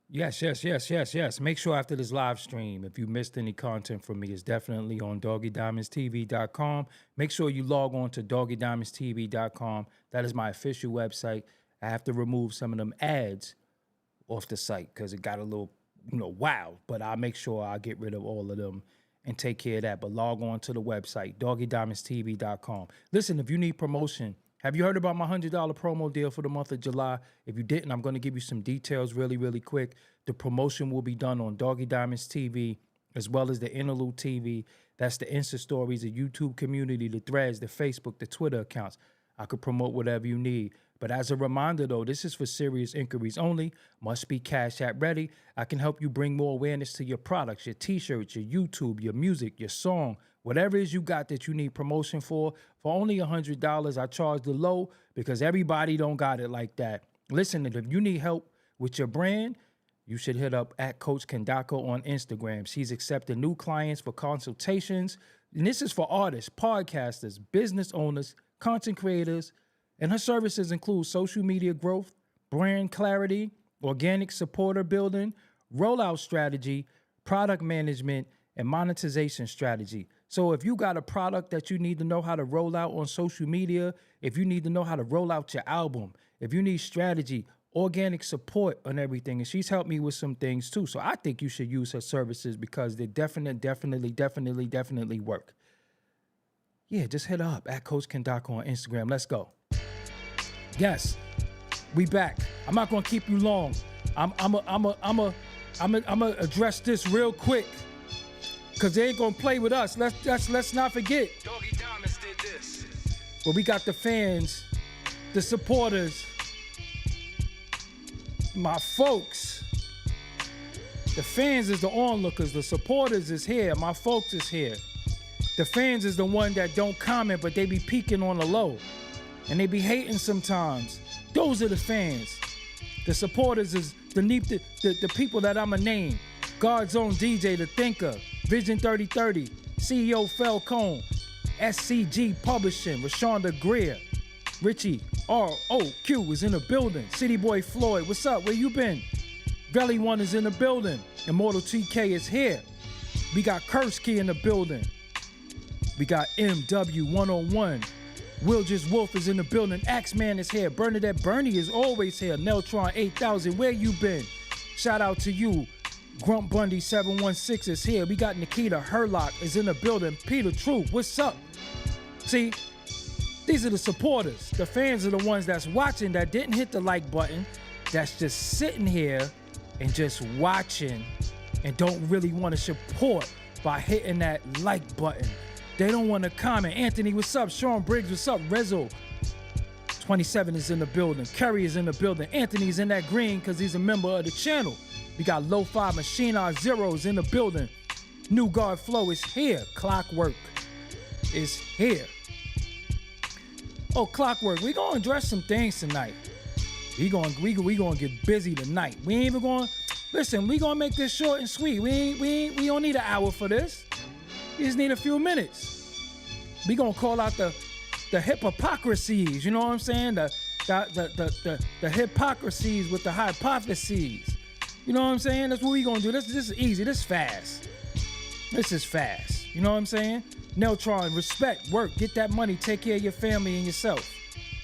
Yes. Make sure after this live stream, if you missed any content from me, it's definitely on doggiediamondstv.com. Make sure you log on to doggiediamondstv.com. That is my official website. I have to remove some of them ads off the site because it got a little, wild. But I'll make sure I get rid of all of them and take care of that. But log on to the website, doggiediamondstv.com. Listen, if you need promotion, have you heard about my $100 promo deal for the month of July? If you didn't, I'm going to give you some details really, really quick. The promotion will be done on Doggie Diamonds TV as well as the Interlude TV. That's the Insta stories, the YouTube community, the threads, the Facebook, the Twitter accounts. I could promote whatever you need. But as a reminder, though, this is for serious inquiries only. Must be Cash App ready. I can help you bring more awareness to your products, your T-shirts, your YouTube, your music, your song, whatever it is you got that you need promotion for only $100. I charge the low because everybody don't got it like that. Listen, if you need help with your brand, you should hit up at Coach Kendako on Instagram. She's accepting new clients for consultations. And this is for artists, podcasters, business owners, content creators. And her services include social media growth, brand clarity, organic supporter building, rollout strategy, product management, and monetization strategy. So if you got a product that you need to know how to roll out on social media, if you need to know how to roll out your album, if you need strategy, organic support on everything, and she's helped me with some things too. So I think you should use her services because they definitely work. Yeah, just hit her up at Coach Kendako on Instagram. Let's go. Yes, we back. I'm not gonna keep you long. I'm gonna address this real quick. Cause they ain't gonna play with us. Let's not forget. Doggie Diamonds did this. But we got the fans, the supporters, my folks. The fans is the onlookers. The supporters is here. My folks is here. The fans is the one that don't comment, but they be peeking on the low. And they be hating sometimes. Those are the fans. The supporters is the people that I'ma name. God's own DJ, The Thinker, Vision 3030, CEO Falcone, SCG Publishing, Rashonda Greer, Richie ROQ is in the building. City Boy Floyd, what's up? Where you been? Belly One is in the building. Immortal TK is here. We got Kursky in the building. We got MW101. Will Just Wolf is in the building. Axeman is here. Bernadette Bernie is always here. Neltron 8000, where you been? Shout out to you. Grump Bundy 716 is here. We got Nikita Herlock is in the building. Peter True, what's up? See, these are the supporters. The fans are the ones that's watching that didn't hit the like button, that's just sitting here and just watching and don't really want to support by hitting that like button. They don't want to comment. Anthony, what's up? Sean Briggs, what's up? Rezo 27 is in the building. Kerry is in the building. Anthony's in that green because he's a member of the channel. We got Lo-Fi Machine Zeros in the building. New Guard Flow is here. Clockwork is here. Oh, Clockwork, we gonna address some things tonight. We gonna get busy tonight. We ain't even gonna listen. We gonna make this short and sweet. We don't need an hour for this. We just need a few minutes. We gonna call out the hypocrisies. You know what I'm saying? The hypocrisies with the hypotheses. You know what I'm saying? That's what we gonna do. This is easy. This is fast. This is fast. You know what I'm saying? Neltron, respect, work, get that money, take care of your family and yourself.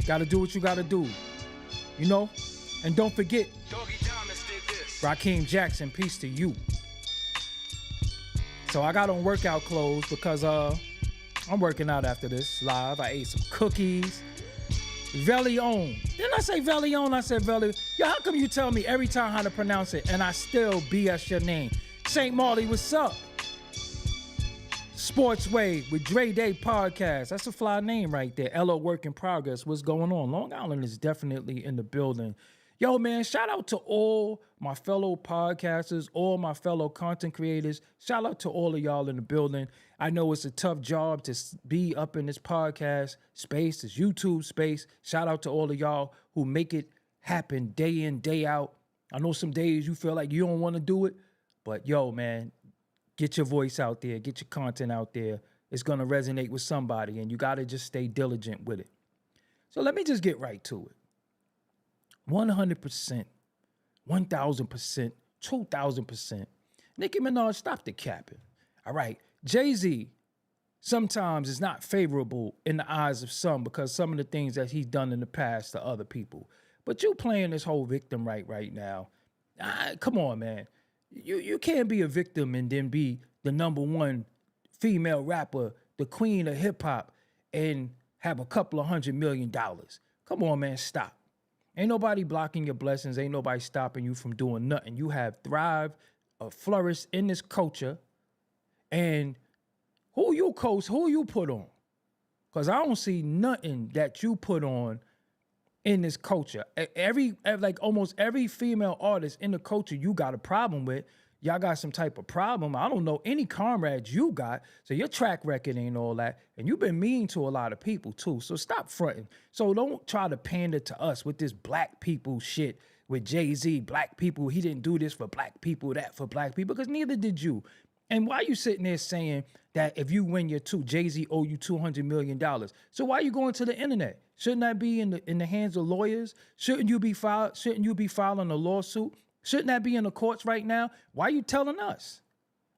Gotta do what you gotta do. You know? And don't forget, Doggie Diamonds did this. Rakeem Jackson, peace to you. So I got on workout clothes because I'm working out after this live. I ate some cookies. Velion. Didn't I say Velion? I said Velion. Yo, how come you tell me every time how to pronounce it and I still BS your name? St. Marley, what's up? Sports Wave with Dre Day Podcast. That's a fly name right there. LO Work in Progress. What's going on? Long Island is definitely in the building. Yo, man, shout out to all my fellow podcasters, all my fellow content creators. Shout out to all of y'all in the building. I know it's a tough job to be up in this podcast space, this YouTube space. Shout out to all of y'all who make it happen day in, day out. I know some days you feel like you don't want to do it, but yo, man, get your voice out there, get your content out there. It's going to resonate with somebody, and you got to just stay diligent with it. So let me just get right to it. 100%, 1,000% 2,000%. Nicki Minaj, stop the capping. All right. Jay-Z sometimes is not favorable in the eyes of some because some of the things that he's done in the past to other people. But you playing this whole victim right now. Come on, man. You can't be a victim and then be the #1 female rapper, the queen of hip hop, and have a couple of $100 million. Come on, man, stop. Ain't nobody blocking your blessings. Ain't nobody stopping you from doing nothing. You have thrived or flourished in this culture. And who you put on? Because I don't see nothing that you put on in this culture. Almost every female artist in the culture you got a problem with. Y'all got some type of problem. I don't know any comrades you got, so your track record ain't all that. And you've been mean to a lot of people too, so stop fronting. So don't try to pander to us with this black people shit with Jay-Z. Black people, he didn't do this for black people, that for black people, because neither did you. And why you sitting there saying that if you win your Jay-Z owe you $200 million? So why you going to the internet? Shouldn't that be in the hands of lawyers? Shouldn't you be filing a lawsuit? Shouldn't that be in the courts right now? Why are you telling us?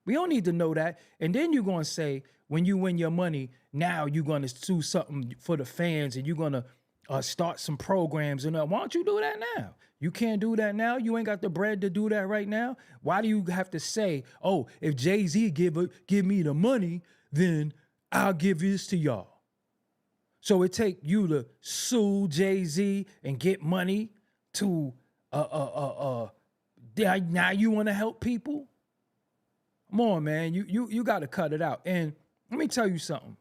We don't need to know that. And then you're going to say, when you win your money, now you're going to do something for the fans and you're going to start some programs. And why don't you do that now? You can't do that now? You ain't got the bread to do that right now? Why do you have to say, oh, if Jay-Z give me the money, then I'll give this to y'all? So it take you to sue Jay-Z and get money to now you want to help people? Come on, man. You got to cut it out. And let me tell you something.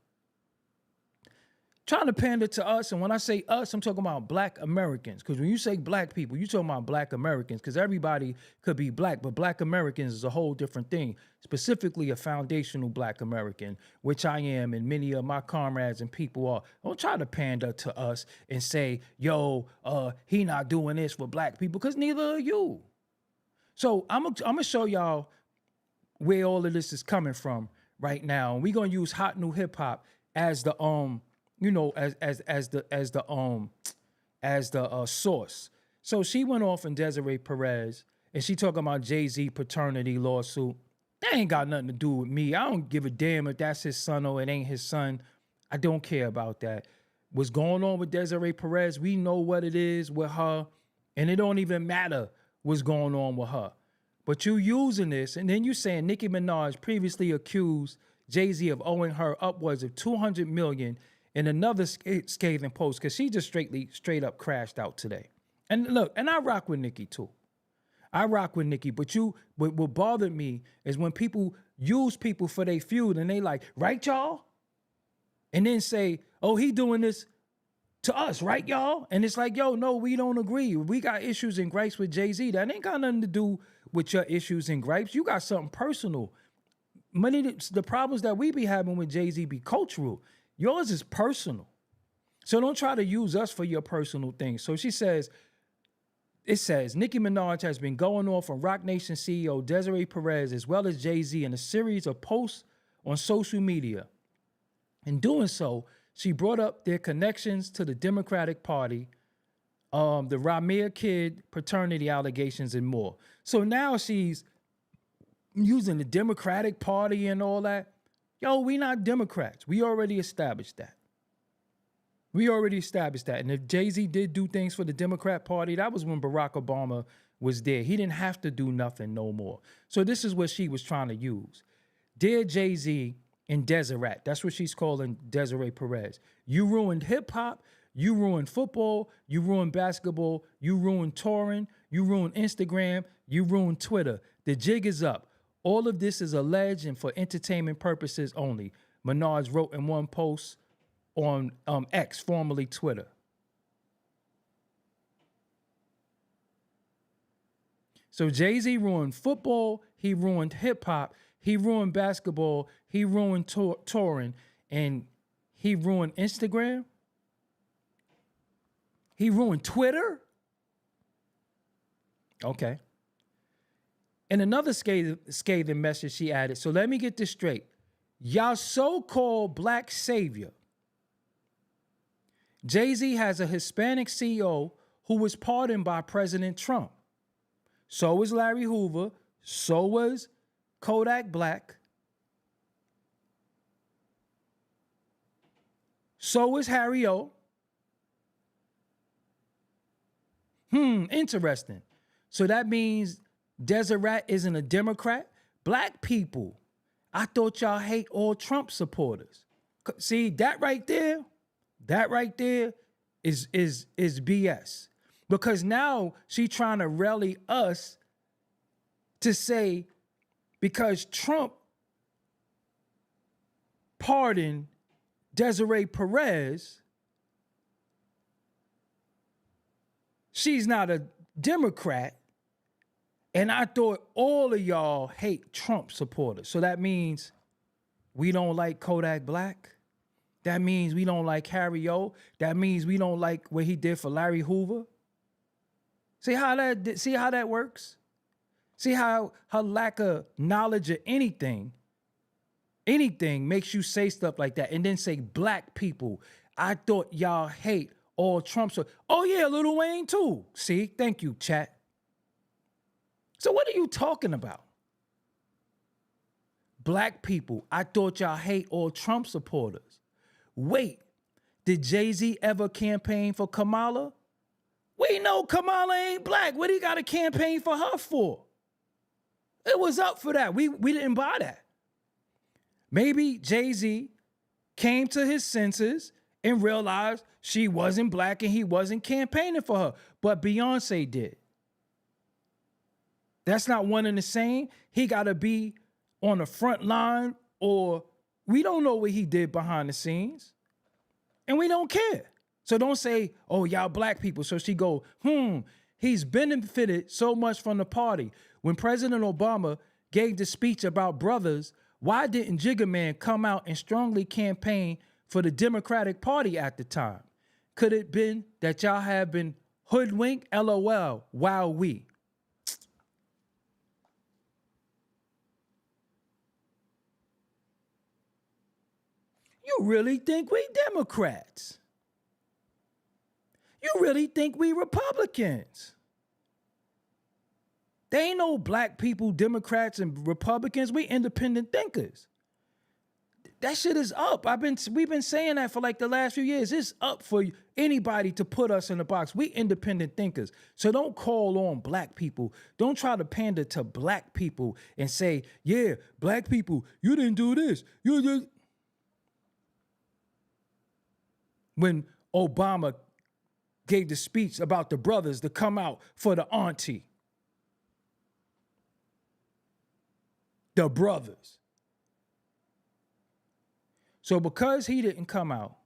Trying to pander to us, and when I say us, I'm talking about black Americans. Because when you say black people, you're talking about black Americans, because everybody could be black, but black Americans is a whole different thing. Specifically a foundational black American, which I am, and many of my comrades and people are. Don't try to pander to us and say, yo, he not doing this for black people, because neither are you. So I'm gonna show y'all where all of this is coming from right now. And we're gonna use hot new hip hop as the as the source. So she went off in Desiree Perez and she talking about Jay-Z paternity lawsuit. That ain't got nothing to do with me. I don't give a damn if that's his son or it ain't his son. I don't care about that. What's going on with Desiree Perez, we know what it is with her, and it don't even matter what's going on with her. But you using this, and then you saying Nicki Minaj previously accused Jay-Z of owing her upwards of $200 million in another scathing post, because she just straight up crashed out today. And look, and I rock with Nicki too. I rock with Nicki, but what bothered me is when people use people for their feud and they like, right, y'all? And then say, oh, he doing this to us, right, y'all? And it's like, yo, no, we don't agree. We got issues and gripes with Jay-Z. That ain't got nothing to do with your issues and gripes. You got something personal. The problems that we be having with Jay-Z be cultural. Yours is personal. So don't try to use us for your personal things. So it says, Nicki Minaj has been going off on Roc Nation CEO Desiree Perez as well as Jay-Z in a series of posts on social media. In doing so, she brought up their connections to the Democratic Party, the Ramir Kid paternity allegations, and more. So now she's using the Democratic Party and all that. Yo, we not Democrats. We already established that. And if Jay-Z did do things for the Democrat Party, that was when Barack Obama was there. He didn't have to do nothing no more. So this is what she was trying to use. Dear Jay-Z and Desiree, that's what she's calling Desiree Perez. You ruined hip hop. You ruined football. You ruined basketball. You ruined touring. You ruined Instagram. You ruined Twitter. The jig is up. All of this is alleged and for entertainment purposes only. Minaj wrote in one post on X, formerly Twitter. So Jay-Z ruined football, he ruined hip-hop, he ruined basketball, he ruined touring, and he ruined Instagram? He ruined Twitter? Okay. And another scathing message she added, so let me get this straight. Y'all so-called black savior. Jay-Z has a Hispanic CEO who was pardoned by President Trump. So was Larry Hoover. So was Kodak Black. So was Harry O. Interesting. So that means Deseret isn't a Democrat? Black people, I thought y'all hate all Trump supporters. See, that right there is BS. Because now she trying to rally us to say, because Trump pardoned Desiree Perez, she's not a Democrat. And I thought all of y'all hate Trump supporters. So that means we don't like Kodak Black. That means we don't like Harry O. That means we don't like what he did for Larry Hoover. See how that works? See how her lack of knowledge of anything makes you say stuff like that and then say black people. I thought y'all hate all Trump. Oh yeah, Lil Wayne too. See, thank you, chat. So what are you talking about? Black people, I thought y'all hate all Trump supporters. Wait, did Jay-Z ever campaign for Kamala? We know Kamala ain't black. What he got a campaign for her for? It was up for that. We didn't buy that. Maybe Jay-Z came to his senses and realized she wasn't black and he wasn't campaigning for her. But Beyonce did. That's not one and the same. He got to be on the front line, or we don't know what he did behind the scenes. And we don't care. So don't say, oh, y'all black people. So she go, he's benefited so much from the party. When President Obama gave the speech about brothers, why didn't Jigga Man come out and strongly campaign for the Democratic Party at the time? Could it been that y'all have been hoodwinked? LOL, wow we. You really think we Democrats? You really think we Republicans? They ain't no black people, Democrats and Republicans. We independent thinkers. That shit is up. We've been saying that for like the last few years. It's up for anybody to put us in the box. We independent thinkers. So don't call on black people. Don't try to pander to black people and say, yeah, black people, you didn't do this. You did. When Obama gave the speech about the brothers to come out for the auntie. The brothers. So because he didn't come out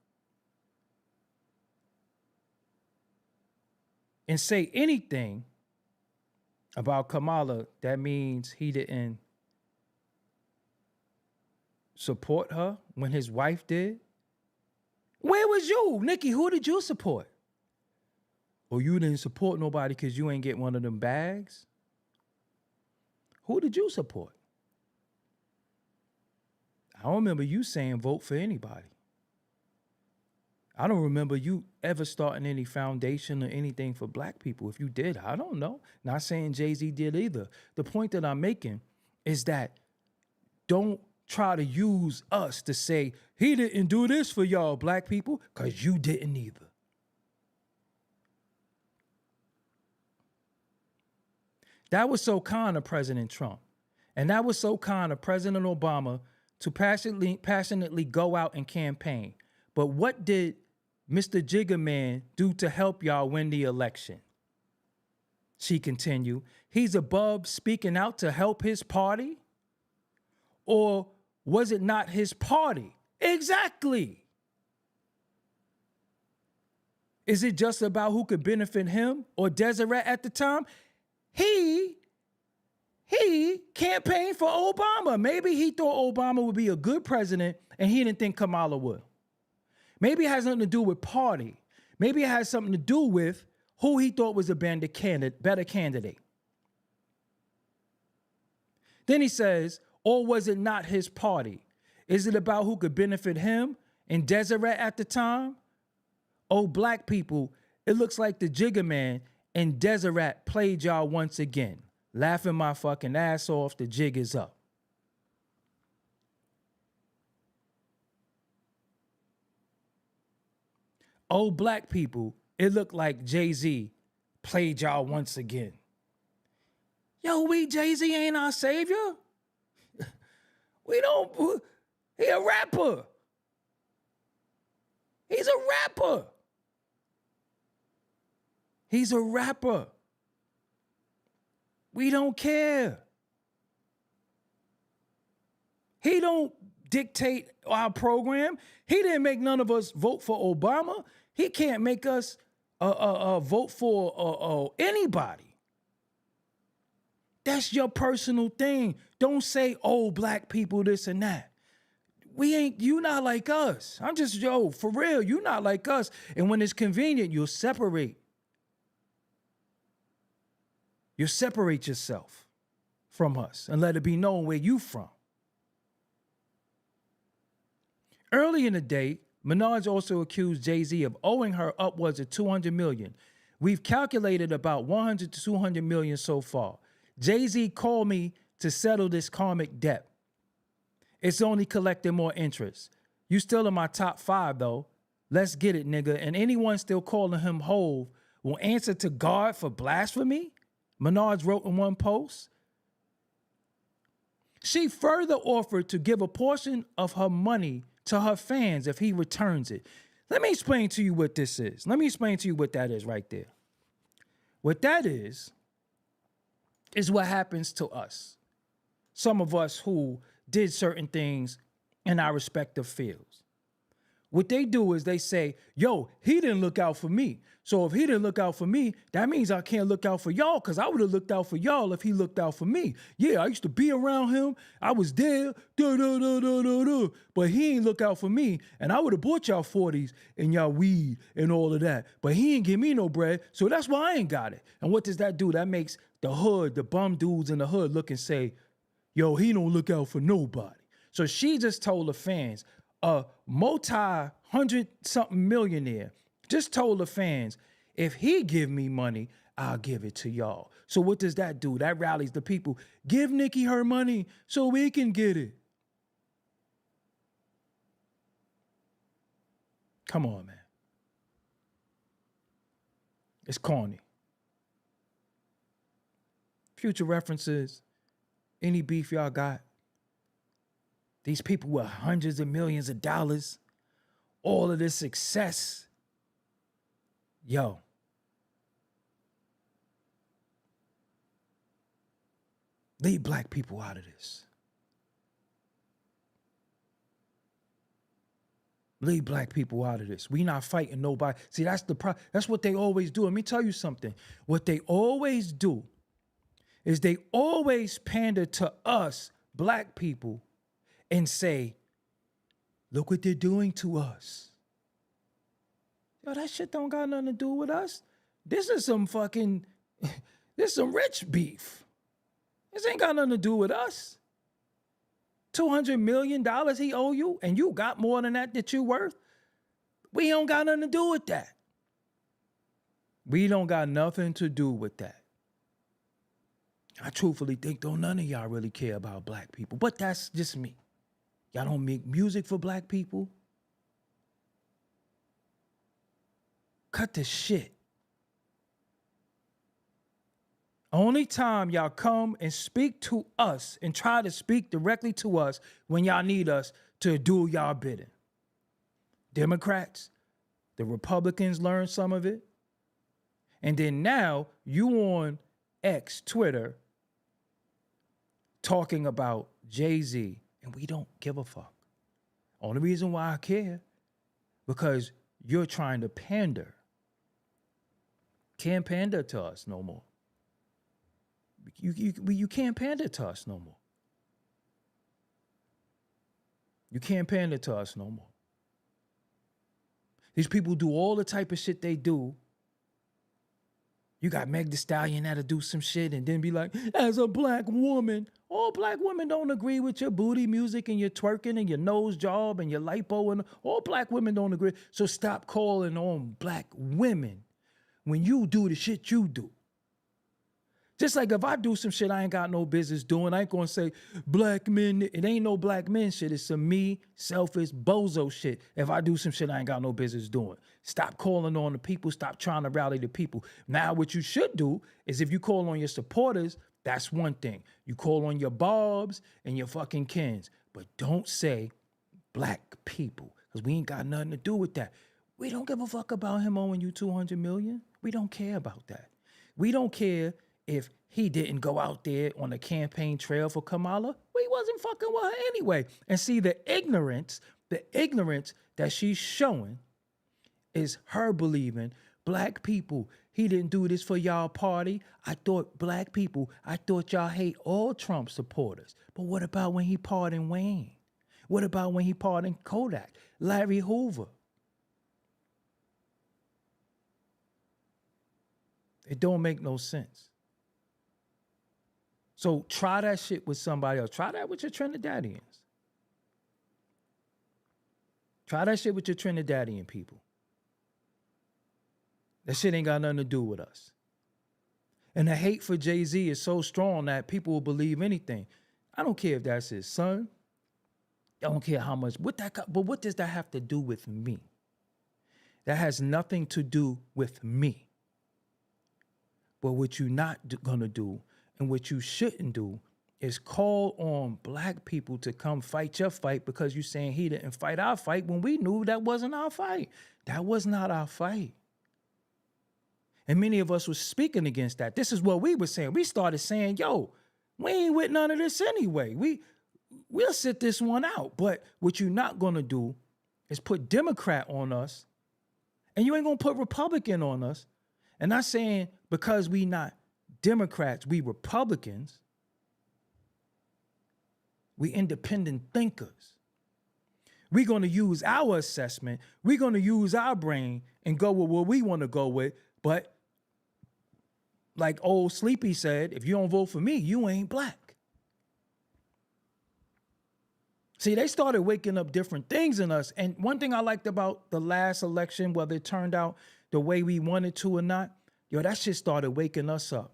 and say anything about Kamala, that means he didn't support her when his wife did. Where was you? Nicki, who did you support? Or you didn't support nobody because you ain't get one of them bags? Who did you support? I don't remember you saying vote for anybody. I don't remember you ever starting any foundation or anything for black people. If you did, I don't know. Not saying Jay-Z did either. The point that I'm making is that don't try to use us to say, he didn't do this for y'all black people, because you didn't either. That was so kind of President Trump. And that was so kind of President Obama to passionately go out and campaign. But what did Mr. Jigga Man do to help y'all win the election? She continued, he's above speaking out to help his party? Or was it not his party? Exactly. Is it just about who could benefit him or Deseret at the time? He campaigned for Obama. Maybe he thought Obama would be a good president and he didn't think Kamala would. Maybe it has nothing to do with party. Maybe it has something to do with who he thought was a better candidate. Then he says, or was it not his party? Is it about who could benefit him and Deseret at the time? Oh, black people, it looks like the Jigga Man and Deseret played y'all once again. laughing my fucking ass off. The jig is up. Oh, black people, it looked like Jay-Z played y'all once again. Yo, Jay-Z ain't our savior. We don't, he a rapper. He's a rapper. He's a rapper. We don't care. He don't dictate our program. He didn't make none of us vote for Obama. He can't make us vote for anybody. That's your personal thing. Don't say, oh, black people, this and that. You not like us. I'm just, for real, you not like us. And when it's convenient, you'll separate. You'll separate yourself from us and let it be known where you from. Early in the day, Minaj also accused Jay-Z of owing her upwards of $200 million. We've calculated about $100 to $200 million so far. Jay-Z called me to settle this karmic debt. It's only collecting more interest. You still in my top 5 though. Let's get it, nigga. And anyone still calling him Hove will answer to God for blasphemy? Minaj wrote in one post. She further offered to give a portion of her money to her fans if he returns it. Let me explain to you what this is. Let me explain to you what that is right there. What that is what happens to us. Some of us who did certain things in our respective fields. What they do is they say, yo, he didn't look out for me. So if he didn't look out for me, that means I can't look out for y'all because I would have looked out for y'all if he looked out for me. Yeah, I used to be around him. I was there. But he ain't look out for me. And I would have bought y'all 40s and y'all weed and all of that. But he ain't give me no bread. So that's why I ain't got it. And what does that do? That makes the hood, the bum dudes in the hood look and say, yo, he don't look out for nobody. So she just told the fans, a multi-hundred-something millionaire just told the fans, if he give me money, I'll give it to y'all. So what does that do? That rallies the people. Give Nicki her money so we can get it. Come on, man. It's corny. Future references, any beef y'all got? These people with hundreds of millions of dollars, all of this success. Yo. Leave black people out of this. Leave black people out of this. We not fighting nobody. See, that's the problem. That's what they always do. Let me tell you something. What they always do is they always pander to us, black people, and say, look what they're doing to us. Yo, that shit don't got nothing to do with us. This is some fucking, this is some rich beef. This ain't got nothing to do with us. $200 million he owe you, and you got more than that you worth. We don't got nothing to do with that. We don't got nothing to do with that. I truthfully think don't none of y'all really care about black people, but that's just me. Y'all don't make music for black people. Cut the shit. Only time y'all come and speak to us and try to speak directly to us when y'all need us to do y'all bidding. Democrats, the Republicans learned some of it. And then now you on X, Twitter, talking about Jay-Z, and we don't give a fuck. Only reason why I care, because you're trying to pander. Can't pander to us no more. You can't pander to us no more. You can't pander to us no more. These people do all the type of shit they do. You got Meg Thee Stallion that'll do some shit and then be like, as a black woman, all black women don't agree with your booty music and your twerking and your nose job and your lipo, and all black women don't agree. So stop calling on black women when you do the shit you do. Just like if I do some shit I ain't got no business doing, I ain't gonna say black men. It ain't no black men shit. It's some me, selfish, bozo shit. If I do some shit I ain't got no business doing. Stop calling on the people. Stop trying to rally the people. Now what you should do is if you call on your supporters, that's one thing. You call on your Barbz and your fucking Kens. But don't say black people, because we ain't got nothing to do with that. We don't give a fuck about him owing you $200 million. We don't care about that. We don't care if he didn't go out there on the campaign trail for Kamala. We wasn't fucking with her anyway. And see, the ignorance that she's showing is her believing black people, he didn't do this for y'all party. I thought black people, I thought y'all hate all Trump supporters. But what about when he pardoned Wayne? What about when he pardoned Kodak, Larry Hoover? It don't make no sense. So try that shit with somebody else. Try that with your Trinidadians. Try that shit with your Trinidadian people. That shit ain't got nothing to do with us. And the hate for Jay-Z is so strong that people will believe anything. I don't care if that's his son. I don't care how much. But what does that have to do with me? That has nothing to do with me. But what you're not going to do and what you shouldn't do is call on black people to come fight your fight because you're saying he didn't fight our fight when we knew that wasn't our fight. That was not our fight. And many of us were speaking against that. This is what we were saying. We started saying, yo, we ain't with none of this anyway. We'll sit this one out. But what you're not going to do is put Democrat on us, and you ain't going to put Republican on us. And not saying because we not Democrats, we Republicans, we independent thinkers. We're going to use our assessment. We're going to use our brain and go with what we want to go with. But like old Sleepy said, if you don't vote for me, you ain't black. See, they started waking up different things in us. And one thing I liked about the last election, whether it turned out the way we wanted to or not, yo, that shit started waking us up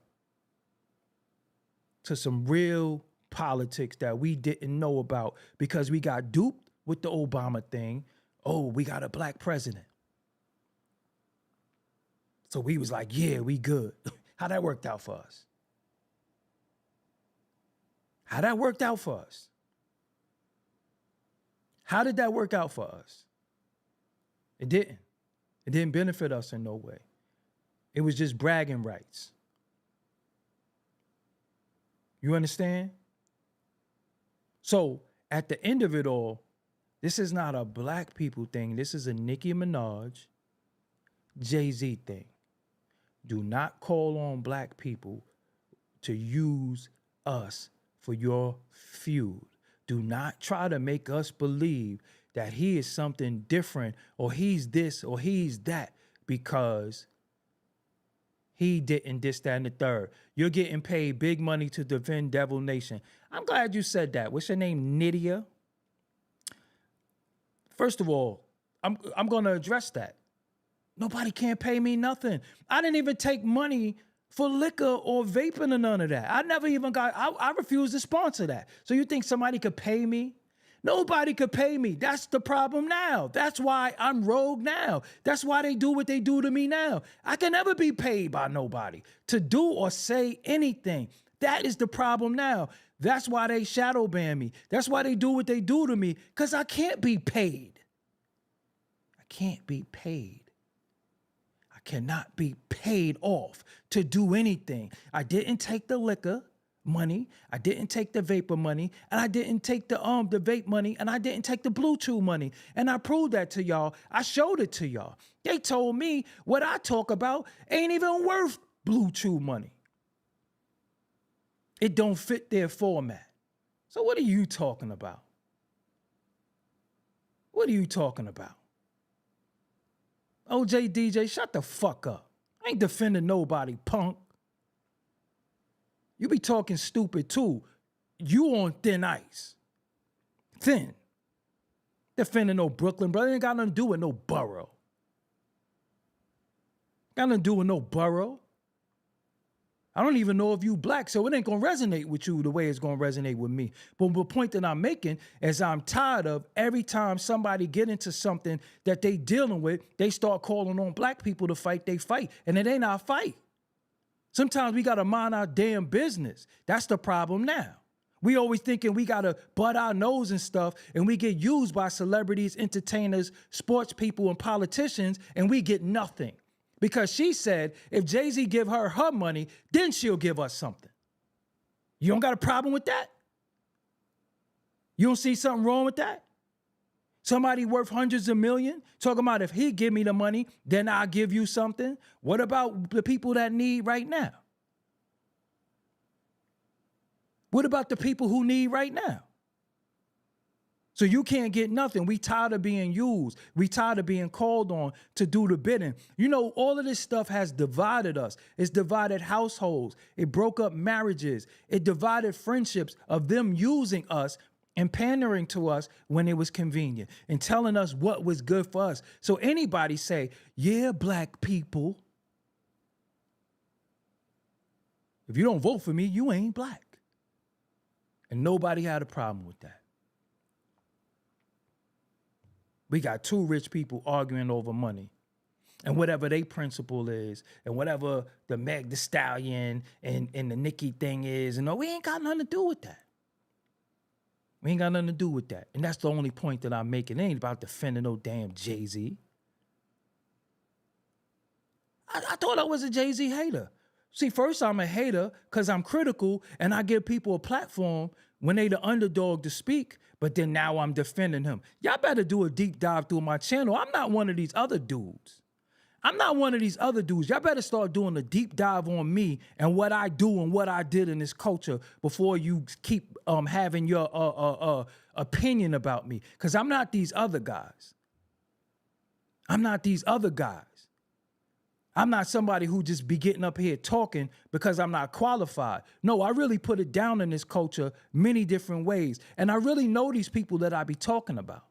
to some real politics that we didn't know about because we got duped with the Obama thing. Oh, we got a black president. So we was like, yeah, we good. How that worked out for us? How that worked out for us? How did that work out for us? It didn't. It didn't benefit us in no way. It was just bragging rights. You understand? So at the end of it all, this is not a black people thing. This is a Nicki Minaj-Jay-Z thing. Do not call on black people to use us for your feud. Do not try to make us believe that he is something different or he's this or he's that because he didn't this, that, and the third. You're getting paid big money to defend Devil Nation. I'm glad you said that. What's your name, Nydia? First of all, I'm going to address that. Nobody can't pay me nothing. I didn't even take money for liquor or vaping or none of that. I never even I refuse to sponsor that. So you think somebody could pay me? Nobody could pay me. That's the problem now. That's why I'm rogue now. That's why they do what they do to me now. I can never be paid by nobody to do or say anything. That is the problem now. That's why they shadow ban me. That's why they do what they do to me, because I can't be paid. I can't be paid. I cannot be paid off to do anything. I didn't take the liquor money. I didn't take the vapor money, and I didn't take the vape money, and I didn't take the Bluetooth money. And I proved that to y'all. I showed it to y'all. They told me what I talk about ain't even worth Bluetooth money. It don't fit their format. So what are you talking about? What are you talking about? OJ DJ, shut the fuck up. I ain't defending nobody, punk. You be talking stupid too. You on thin ice. Thin. Defending no Brooklyn, brother. Ain't got nothing to do with no borough. Got nothing to do with no borough. I don't even know if you black, so it ain't gonna resonate with you the way it's gonna resonate with me. But the point that I'm making is I'm tired of every time somebody get into something that they dealing with, they start calling on black people to fight, they fight. And it ain't our fight. Sometimes we gotta mind our damn business. That's the problem now. We always thinking we gotta butt our nose and stuff, and we get used by celebrities, entertainers, sports people, and politicians, and we get nothing. Because she said if Jay-Z give her money, then she'll give us something. You don't got a problem with that? You don't see something wrong with that? Somebody worth hundreds of millions talking about if he give me the money, then I'll give you something. What about the people that need right now? What about the people who need right now? So you can't get nothing. We tired of being used. We tired of being called on to do the bidding. You know, all of this stuff has divided us. It's divided households. It broke up marriages. It divided friendships of them using us and pandering to us when it was convenient and telling us what was good for us. So anybody say, yeah, black people, if you don't vote for me, you ain't black. And nobody had a problem with that. We got two rich people arguing over money and whatever their principle is and whatever the Meg Thee Stallion and the Nicki thing is. And we ain't got nothing to do with that. We ain't got nothing to do with that. And that's the only point that I'm making. It ain't about defending no damn Jay-Z. I thought I was a Jay-Z hater. See, first I'm a hater because I'm critical and I give people a platform when they the underdog to speak, but then now I'm defending him. Y'all better do a deep dive through my channel. I'm not one of these other dudes. Y'all better start doing a deep dive on me and what I do and what I did in this culture before you keep having your opinion about me. Because I'm not these other guys. I'm not somebody who just be getting up here talking because I'm not qualified. No, I really put it down in this culture many different ways. And I really know these people that I be talking about.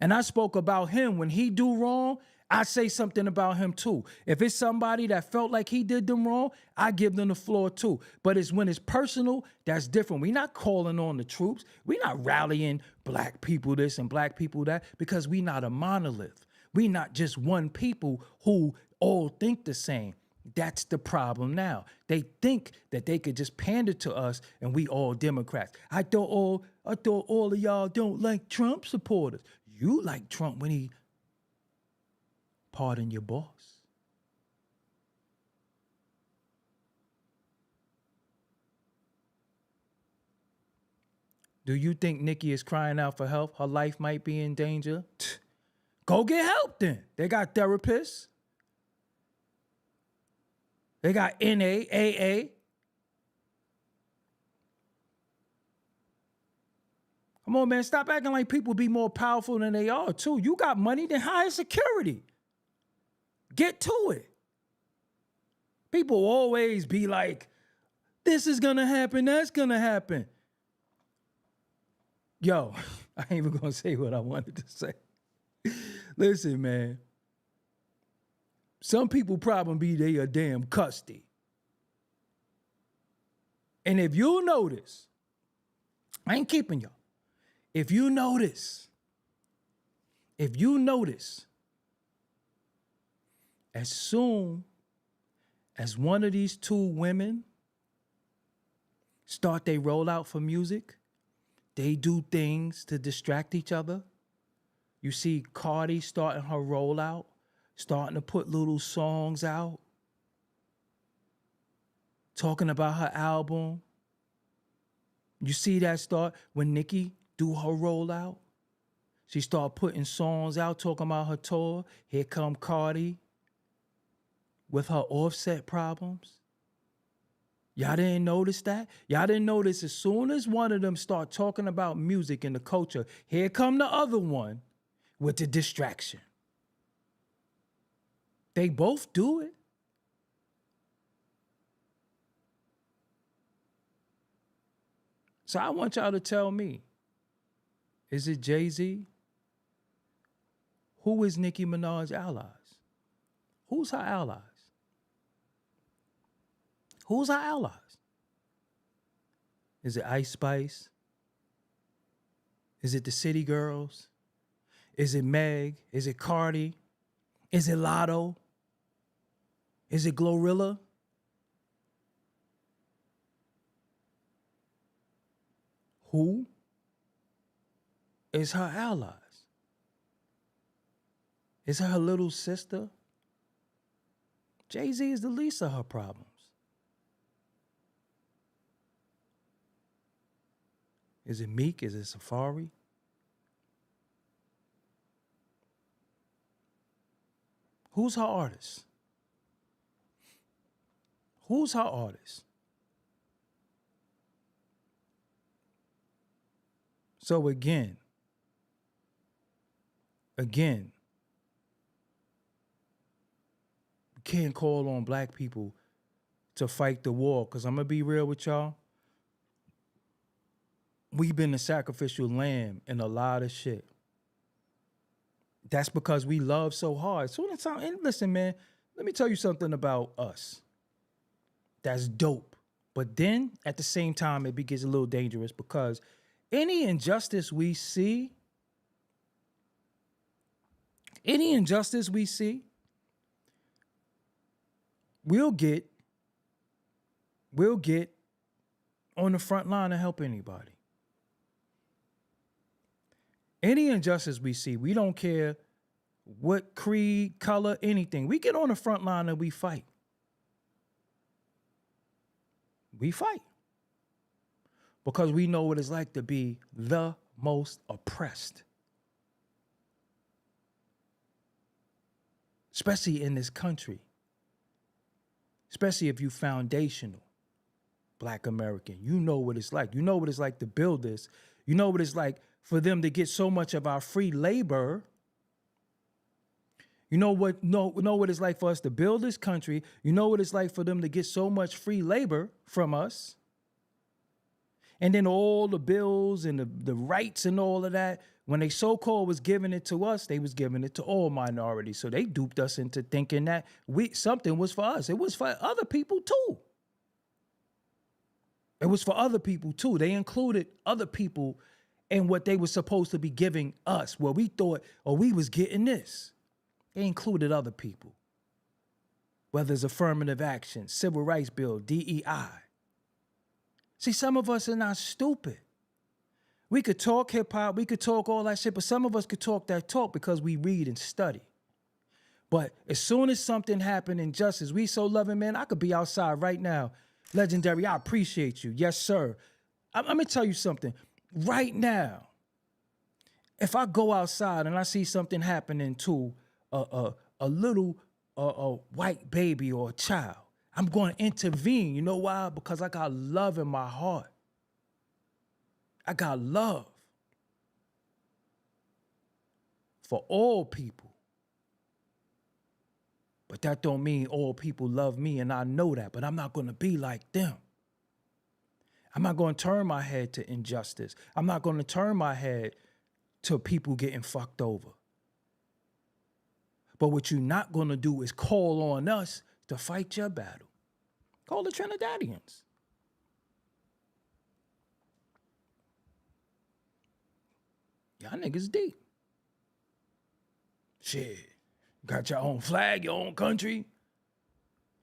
And I spoke about him. When he do wrong, I say something about him too. If it's somebody that felt like he did them wrong, I give them the floor too. But it's when it's personal, that's different. We're not calling on the troops. We're not rallying black people this and black people that because we're not a monolith. We not just one people who all think the same. That's the problem now. They think that they could just pander to us and we all Democrats. I thought all of y'all don't like Trump supporters. You like Trump when he pardoned your boss. Do you think Nicki is crying out for help? Her life might be in danger? Go get help then. They got therapists. They got NA, AA. Come on, man. Stop acting like people be more powerful than they are, too. You got money, then hire security. Get to it. People always be like, this is going to happen, that's going to happen. Yo, I ain't even going to say what I wanted to say. Listen, man. Some people problem be they a damn custody. And if you notice, I ain't keeping y'all. If you notice, as soon as one of these two women start they rollout for music, they do things to distract each other. You see Cardi starting her rollout, starting to put little songs out, talking about her album. You see that start when Nicki do her rollout. She start putting songs out, talking about her tour. Here come Cardi with her Offset problems. Y'all didn't notice that? Y'all didn't notice as soon as one of them start talking about music and the culture, here come the other one with the distraction. They both do it. So I want y'all to tell me, is it Jay-Z? Who is Nicki Minaj's allies? Who's her allies? Who's our allies? Is it Ice Spice? Is it the City Girls? Is it Meg? Is it Cardi? Is it Lotto? Is it Glorilla? Who is her allies? Is it her little sister? Jay-Z is the least of her problems. Is it Meek? Is it Safari? Who's her artist? Who's her artist? So again, we can't call on black people to fight the war, because I'm going to be real with y'all. We've been the sacrificial lamb in a lot of shit. That's because we love so hard. So and listen, man, let me tell you something about us. That's dope. But then, at the same time, it gets a little dangerous, because any injustice we see, we'll get on the front line to help anybody. Any injustice we see, we don't care what creed, color, anything. We get on the front line and we fight. We fight. Because we know what it's like to be the most oppressed. Especially in this country. Especially if you foundational Black American. You know what it's like. You know what it's like to build this. You know what it's like for them to get so much of our free labor. You know what it's like for us to build this country. You know what it's like for them to get so much free labor from us. And then all the bills and the rights and all of that, when they so-called was giving it to us, they was giving it to all minorities. So they duped us into thinking that something was for us. It was for other people too. It was for other people too. They included other people in what they were supposed to be giving us, where we thought, oh, we was getting this. They included other people. Whether it's affirmative action, civil rights bill, DEI. See, some of us are not stupid. We could talk hip hop, we could talk all that shit, but some of us could talk that talk because we read and study. But as soon as something happened in justice, we so loving, man, I could be outside right now. Legendary, I appreciate you. Yes, sir. Let me tell you something. Right now, if I go outside and I see something happening to a little white baby or a child, I'm going to intervene. You know why? Because I got love in my heart. I got love for all people. But that don't mean all people love me, and I know that. But I'm not going to be like them. I'm not going to turn my head to injustice. I'm not going to turn my head to people getting fucked over. But what you're not going to do is call on us to fight your battle. Call the Trinidadians. Y'all niggas deep. Shit. Got your own flag, your own country.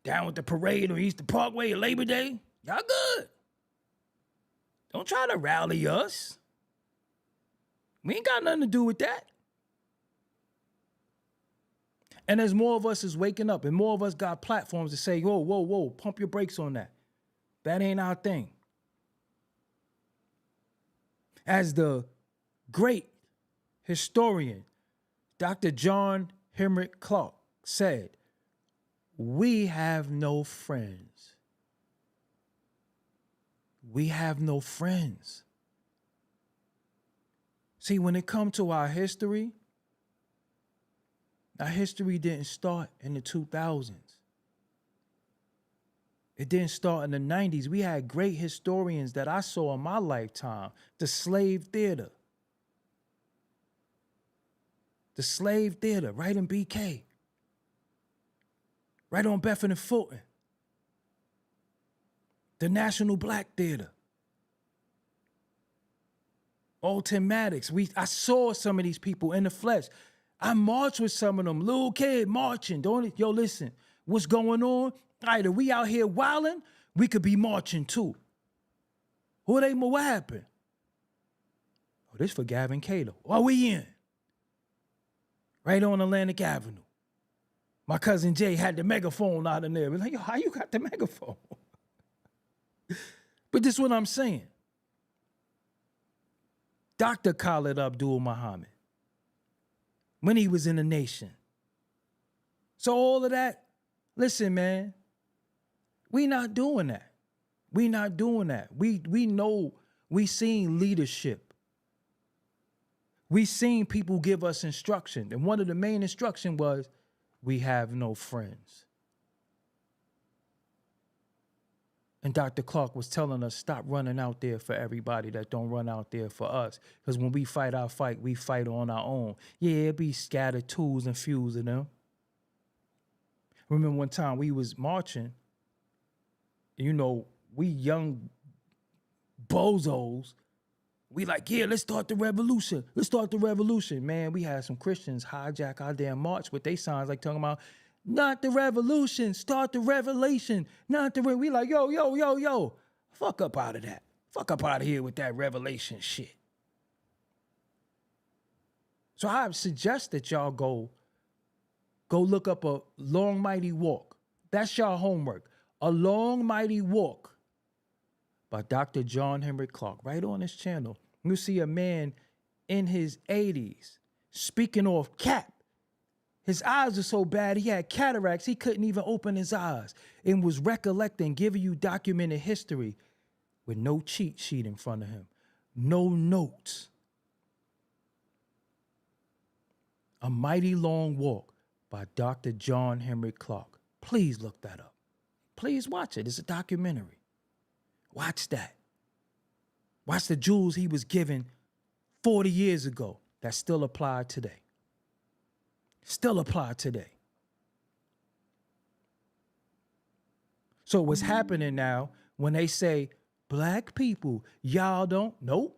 Down with the parade on Easter Parkway at Labor Day. Y'all good. Don't try to rally us. We ain't got nothing to do with that. And as more of us is waking up and more of us got platforms to say, whoa, whoa, whoa, pump your brakes on that. That ain't our thing. As the great historian, Dr. John Henrik Clarke said, we have no friends. We have no friends. See, when it comes to our history didn't start in the 2000s. It didn't start in the 90s. We had great historians that I saw in my lifetime. The slave theater. The slave theater, right in BK. Right on Bethany and Fulton. the National Black Theater, Automatics. I saw some of these people in the flesh. I marched with some of them, little kid marching. Yo, listen, what's going on? Either we out here wilding, we could be marching too. What happened? Oh, this for Gavin Cato. Oh, we in. Right on Atlantic Avenue. My cousin Jay had the megaphone out in there. We're like, yo, how you got the megaphone? But this is what I'm saying. Dr. Khalid Abdul Muhammad, when he was in the nation. So all of that, listen, man, we not doing that. We not doing that. We know, we seen leadership. We seen people give us instruction. And one of the main instruction was, we have no friends. And Dr. Clark was telling us, stop running out there for everybody that don't run out there for us. Because when we fight our fight, we fight on our own. Yeah, it be scattered tools and feuds of them. Remember one time we was marching, you know, we young bozos, we like, yeah, let's start the revolution. Let's start the revolution. Man, we had some Christians hijack our damn march with they signs like talking about, not the revolution, start the revelation. We like, yo. Fuck up out of that. Fuck up out of here with that revelation shit. So I suggest that y'all go look up A Long Mighty Walk. That's y'all homework. A Long Mighty Walk by Dr. John Henry Clark, right on his channel. You see a man in his 80s speaking off cap. His eyes are so bad, he had cataracts, he couldn't even open his eyes, and was recollecting, giving you documented history with no cheat sheet in front of him, no notes. A Mighty Long Walk by Dr. John Henry Clark. Please look that up. Please watch it. It's a documentary. Watch that. Watch the jewels he was given 40 years ago that still apply today. Still apply today. So what's happening now when they say, black people, y'all don't? Nope.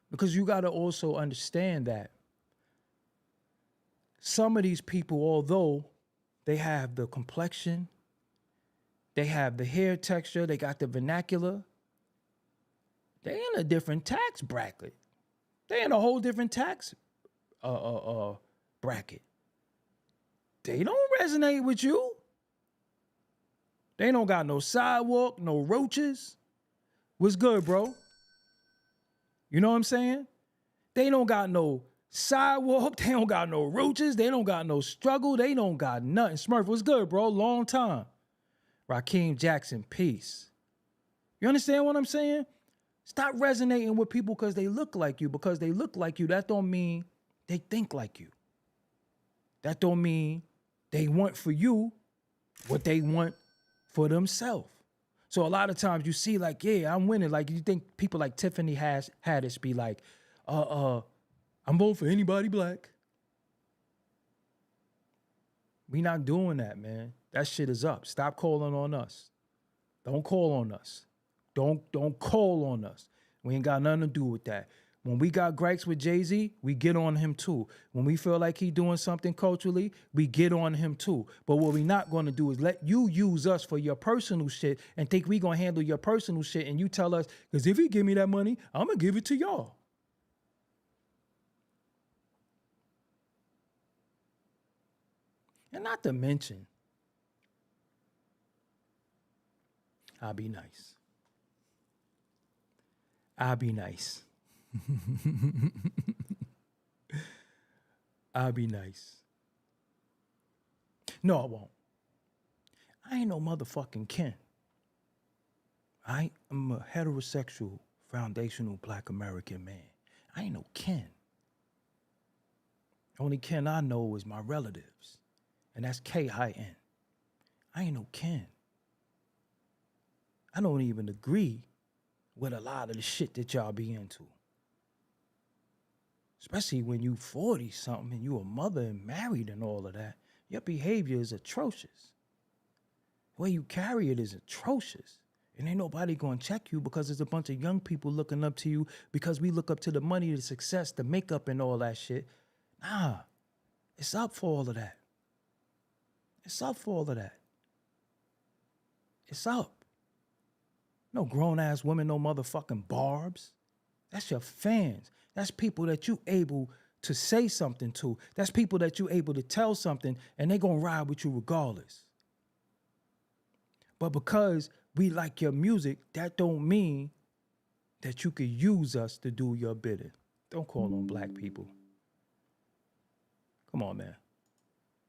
Because you got to also understand that some of these people, although they have the complexion, they have the hair texture, they got the vernacular, they in a different tax bracket. They in a whole different tax bracket. They don't resonate with you. They don't got no sidewalk, no roaches. What's good, bro? You know what I'm saying? They don't got no sidewalk. They don't got no roaches. They don't got no struggle. They don't got nothing. Smurf, what's good, bro? Long time. Rakeem Jackson, peace. You understand what I'm saying? Stop resonating with people because they look like you. Because they look like you, that don't mean they think like you. That don't mean they want for you what they want for themselves. So a lot of times you see like, yeah, I'm winning. Like you think people like Tiffany Haddish be like, I'm voting for anybody black. We not doing that, man. That shit is up. Stop calling on us. Don't call on us. Don't call on us. We ain't got nothing to do with that. When we got gripes with Jay-Z, we get on him too. When we feel like he doing something culturally, we get on him too. But what we not going to do is let you use us for your personal shit and think we going to handle your personal shit and you tell us, because if he give me that money, I'm going to give it to y'all. And not to mention, I'll be nice. I'll be nice. I'll be nice. No, I won't. I ain't no motherfucking Ken. I'm a heterosexual, foundational black American man. I ain't no Ken. Only Ken I know is my relatives. And that's K-I-N. I ain't no Ken. I don't even agree with a lot of the shit that y'all be into. Especially when you 40-something and you a mother and married and all of that. Your behavior is atrocious. way you carry it is atrocious. And ain't nobody gonna check you because there's a bunch of young people looking up to you because we look up to the money, the success, the makeup, and all that shit. Nah, it's up for all of that. It's up for all of that. It's up. No grown-ass women, no motherfucking Barbz. That's your fans. That's people that you able to say something to. That's people that you able to tell something, and they gonna ride with you regardless. But because we like your music, that don't mean that you could use us to do your bidding. Don't call on black people. Come on, man.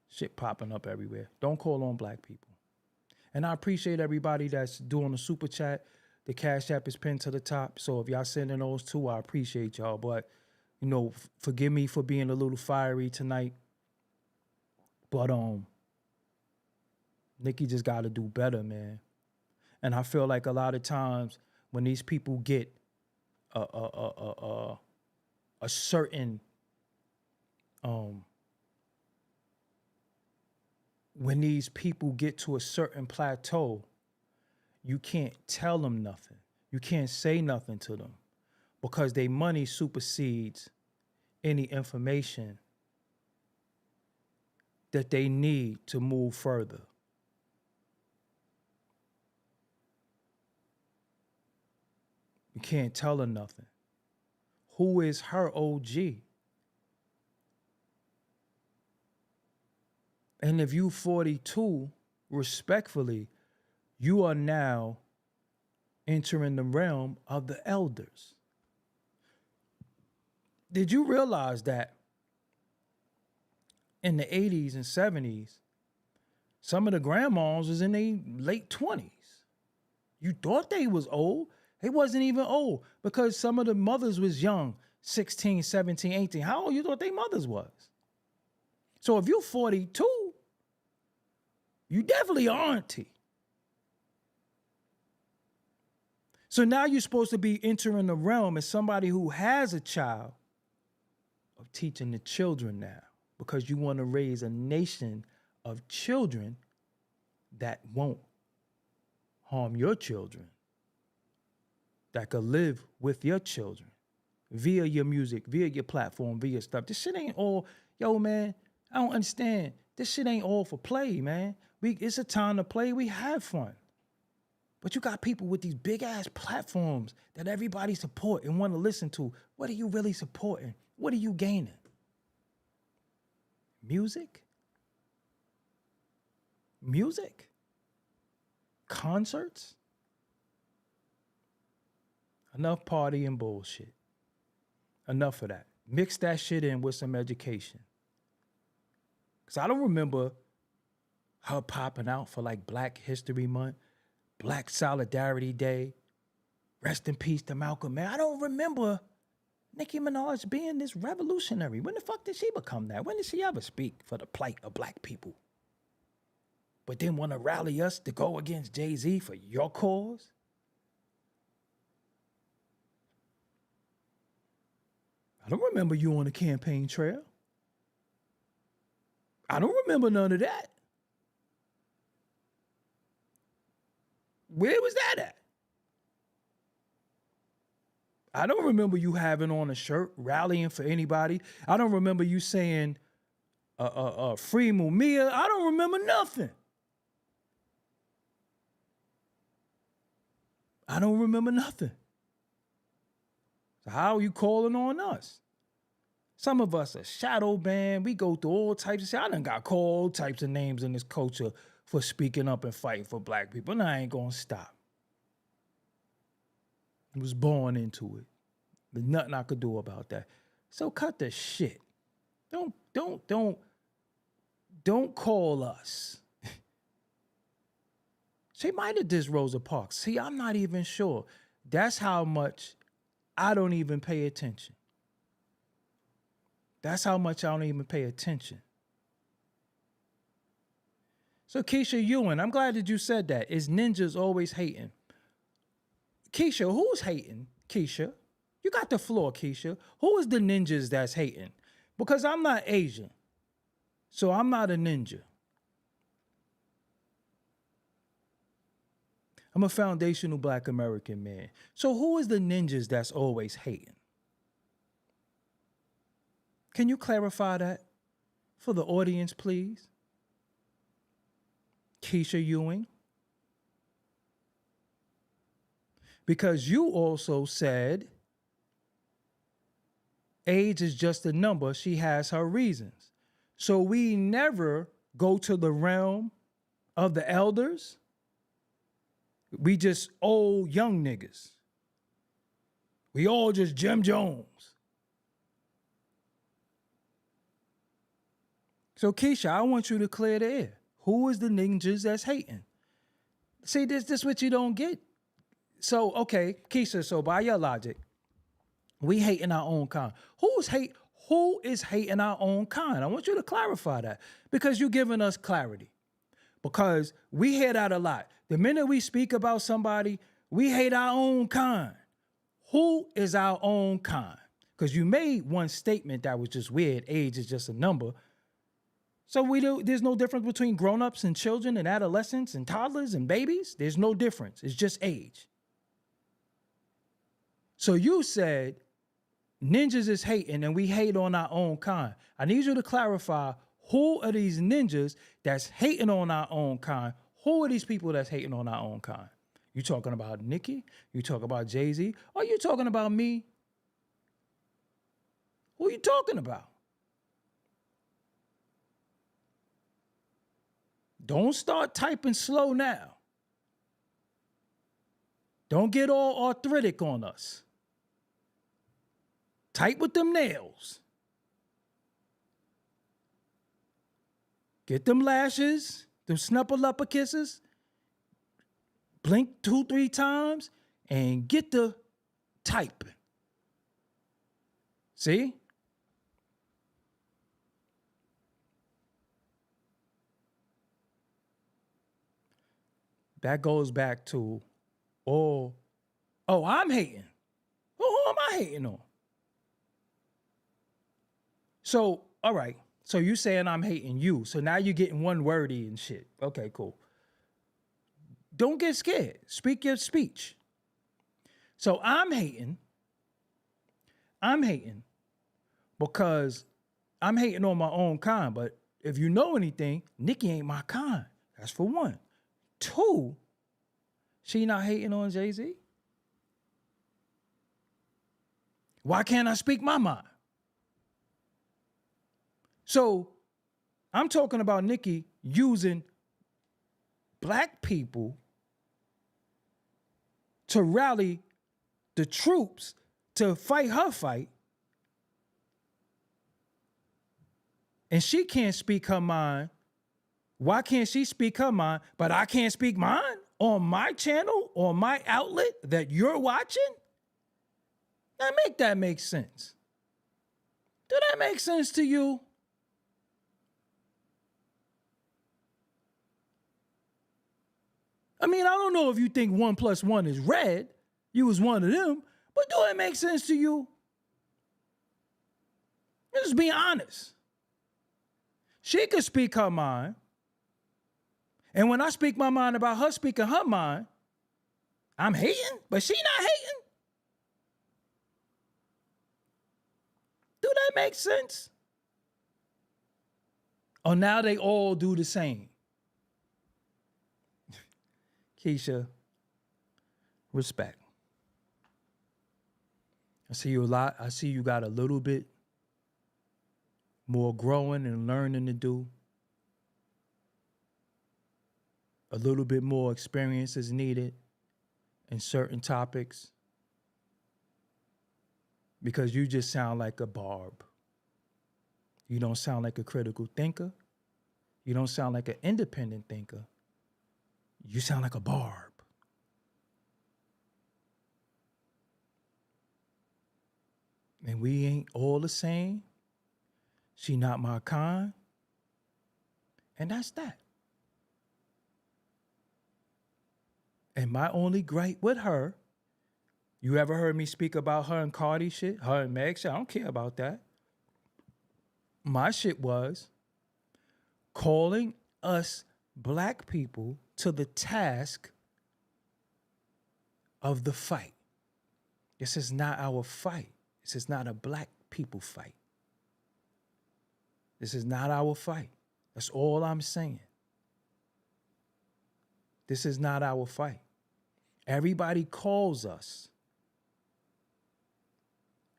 Shit popping up everywhere. Don't call on black people. And I appreciate everybody that's doing the super chat. The Cash App is pinned to the top. So if y'all sending those too, I appreciate y'all. But, you know, forgive me for being a little fiery tonight. But Nicki just got to do better, man. And I feel like a lot of times when these people get a certain when these people get to a certain plateau, you can't tell them nothing. You can't say nothing to them because their money supersedes any information that they need to move further. You can't tell her nothing. Who is her OG? And if you 42, respectfully, you are now entering the realm of the elders. Did you realize that in the 80s and 70s, some of the grandmas was in their late 20s? You thought they was old. They wasn't even old because some of the mothers was young, 16, 17, 18. How old you thought their mothers was? So if you're 42, you definitely are auntie. So now you're supposed to be entering the realm as somebody who has a child of teaching the children now because you want to raise a nation of children that won't harm your children, that could live with your children via your music, via your platform, via stuff. This shit ain't all, yo, man, I don't understand. This shit ain't all for play, man. It's a time to play. We have fun. But you got people with these big-ass platforms that everybody support and want to listen to. What are you really supporting? What are you gaining? Music? Music? Concerts? Enough party and bullshit. Enough of that. Mix that shit in with some education. Because I don't remember her popping out for like Black History Month, Black Solidarity Day, rest in peace to Malcolm, man. I don't remember Nicki Minaj being this revolutionary. When the fuck did she become that? When did she ever speak for the plight of black people? But then want to rally us to go against Jay-Z for your cause? I don't remember you on the campaign trail. I don't remember none of that. Where was that at? I don't remember you having on a shirt, rallying for anybody. I don't remember you saying, free Mumia. I don't remember nothing. I don't remember nothing. So how are you calling on us? Some of us are shadow banned. We go through all types of shit. I done got called all types of names in this culture for speaking up and fighting for black people. And I ain't gonna stop. I was born into it. There's nothing I could do about that. So cut the shit. Don't call us. She might have dissed Rosa Parks. See, I'm not even sure. That's how much I don't even pay attention. That's how much I don't even pay attention. So Keisha Ewing, I'm glad that you said that. Is ninjas always hating? Keisha, who's hating? Keisha, you got the floor, Keisha. Who is the ninjas that's hating? Because I'm not Asian, so I'm not a ninja. I'm a foundational Black American man. So who is the ninjas that's always hating? Can you clarify that for the audience, please? Keisha Ewing. Because you also said age is just a number. She has her reasons. So we never go to the realm of the elders. We just old young niggas. We all just Jim Jones. So Keisha, I want you to clear the air. Who is the ninjas that's hating? See, this what you don't get. So, okay, Keisha, so by your logic, we hating our own kind. Who is hating our own kind? I want you to clarify that because you're giving us clarity. Because we hear that a lot. The minute we speak about somebody, we hate our own kind. Who is our own kind? Because you made one statement that was just weird. Age is just a number. So there's no difference between grown-ups and children and adolescents and toddlers and babies. There's no difference. It's just age. So you said ninjas is hating and we hate on our own kind. I need you to clarify, who are these ninjas that's hating on our own kind? Who are these people that's hating on our own kind? You talking about Nicki? You talking about Jay-Z? Or you talking about me? Who are you talking about? Don't start typing slow now. Don't get all arthritic on us. Type with them nails. Get them lashes, them snupper-lupper kisses. Blink 2-3 times and get the typing. See? That goes back to, I'm hating. Who am I hating on? So, all right. So you saying I'm hating you. So now you're getting one wordy and shit. Okay, cool. Don't get scared. Speak your speech. So I'm hating because I'm hating on my own kind. But if you know anything, Nicki ain't my kind. That's for one. Two, she not hating on Jay-Z. Why can't I speak my mind? So I'm talking about Nicki using Black people to rally the troops to fight her fight. And she can't speak her mind. Why can't she speak her mind, but I can't speak mine on my channel, on my outlet that you're watching? Now make that make sense. Do that make sense to you? I mean, I don't know if you think 1 + 1 is red. You was one of them. But do it make sense to you? Just be honest. She could speak her mind. And when I speak my mind about her speaking her mind, I'm hating, but she not hating. Do that make sense? Or now they all do the same? Keisha, respect. I see you a lot. I see you got a little bit more growing and learning to do. A little bit more experience is needed in certain topics because you just sound like a barb. You don't sound like a critical thinker. You don't sound like an independent thinker. You sound like a barb. And we ain't all the same. She not my kind. And that's that. And my only gripe with her, you ever heard me speak about her and Cardi shit? Her and Meg shit? I don't care about that. My shit was calling us Black people to the task of the fight. This is not our fight. This is not a black people fight. This is not our fight. That's all I'm saying. This is not our fight. Everybody calls us.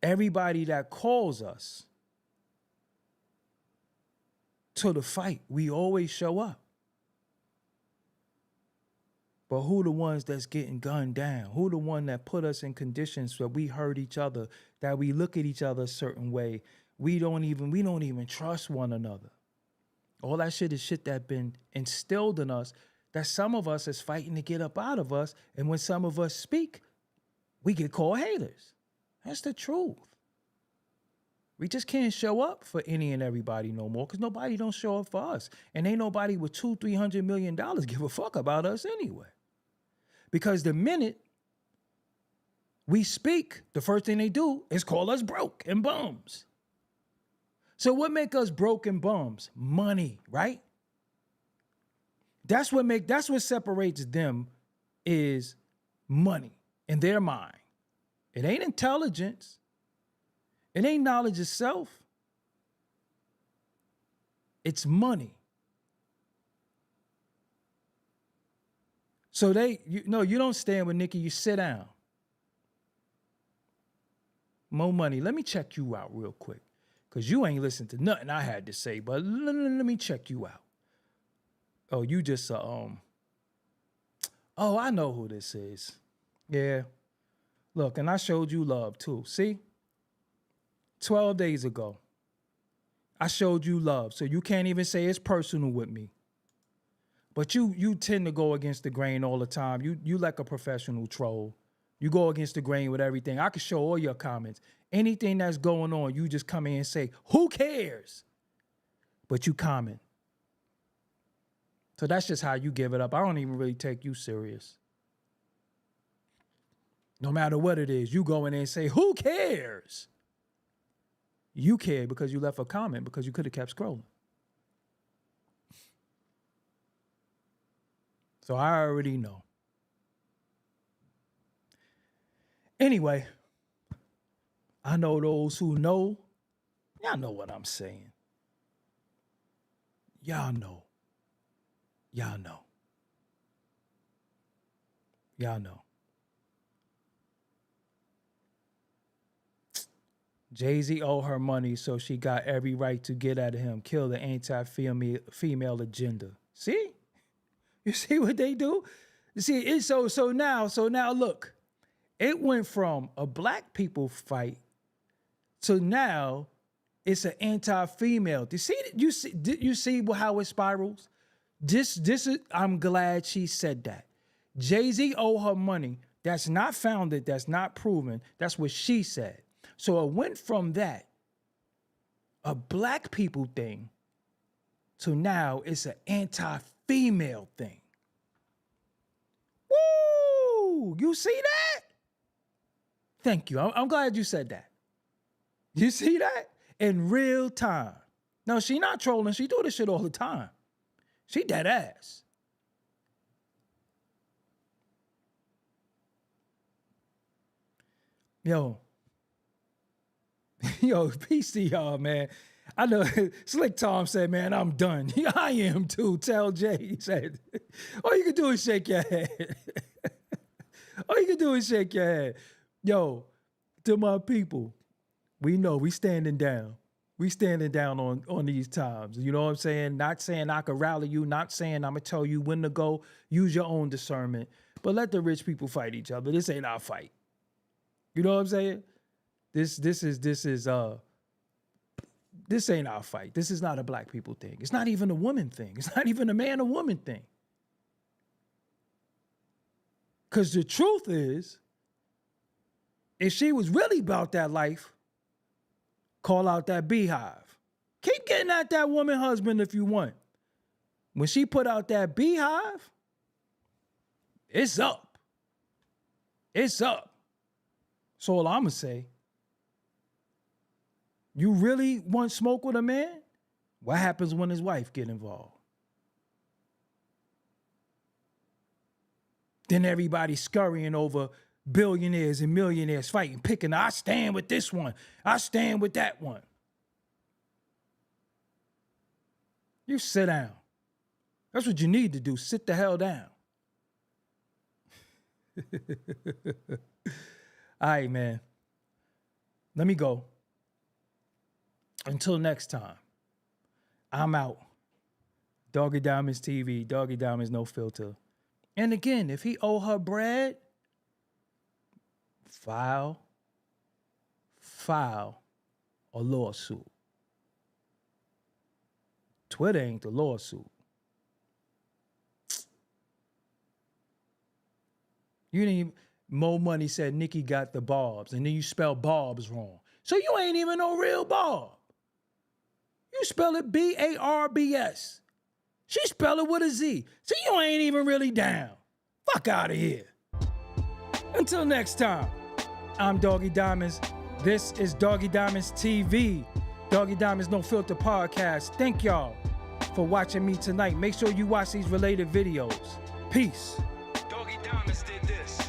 Everybody that calls us to the fight, we always show up. But who the ones that's getting gunned down? Who the one that put us in conditions where we hurt each other, that we look at each other a certain way? We don't even trust one another. All that shit is shit that been instilled in us that some of us is fighting to get up out of us. And when some of us speak, we get called haters. That's the truth. We just can't show up for any and everybody no more because nobody don't show up for us. And ain't nobody with $200-300 million give a fuck about us anyway. Because the minute we speak, the first thing they do is call us broke and bums. So what make us broke and bums? Money, right? That's what separates them is money in their mind. It ain't intelligence. It ain't knowledge itself. It's money. So you don't stand with Nicki, you sit down. More money. Let me check you out real quick. Because you ain't listened to nothing I had to say, but let me check you out. Oh, you just, oh, I know who this is. Yeah. Look, and I showed you love too. See? 12 days ago, I showed you love. So you can't even say it's personal with me. But you tend to go against the grain all the time. You like a professional troll. You go against the grain with everything. I can show all your comments. Anything that's going on, you just come in and say, who cares? But you comment. So that's just how you give it up. I don't even really take you serious. No matter what it is, you go in there and say, who cares? You care because you left a comment because you could have kept scrolling. So I already know. Anyway, I know those who know. Y'all know what I'm saying. Y'all know. Y'all know. Y'all know. Jay-Z owe her money, so she got every right to get at him, kill the anti-female agenda. See? You see what they do? You see, it's so now look. It went from a black people fight to now it's an anti-female. You see how it spirals? This is, I'm glad she said that. Jay-Z owe her money. That's not founded. That's not proven. That's what she said. So it went from that, a black people thing, to now it's an anti-female thing. Woo! You see that? Thank you. I'm glad you said that. You see that? In real time. No, she not trolling. She do this shit all the time. She dead ass. Yo, peace to y'all, man. I know Slick Tom said, man, I'm done. I am too. Tell Jay. He said, all you can do is shake your head. All you can do is shake your head. Yo, to my people, we know we standing down. We standing down on these times. You know what I'm saying? Not saying I could rally you, not saying I'm going to tell you when to go. Use your own discernment. But let the rich people fight each other. This ain't our fight. You know what I'm saying? This ain't our fight. This is not a black people thing. It's not even a woman thing. It's not even a man or woman thing. Because the truth is, if she was really about that life, call out that beehive. Keep getting at that woman husband if you want. When she put out that beehive, it's up. It's up. That's all I'm going to say. You really want smoke with a man? What happens when his wife get involved? Then everybody scurrying over billionaires and millionaires fighting, picking, I stand with this one, I stand with that one. You sit down. That's what you need to do. Sit the hell down. All right, man. Let me go. Until next time, I'm out. Doggie Diamonds TV, Doggie Diamonds No Filter. And again, if he owe her bread, file a lawsuit. Twitter ain't the lawsuit. You didn't even, Mo Money said Nicki got the Barbz, and then you spell Barbz wrong. So you ain't even no real Barb. You spell it B-A-R-B-S. She spell it with a Z. So you ain't even really down. Fuck out of here. Until next time, I'm Doggie Diamonds. This is Doggie Diamonds TV, Doggie Diamonds No Filter podcast. Thank y'all for watching me tonight. Make sure you watch these related videos. Peace. Doggie Diamonds did this.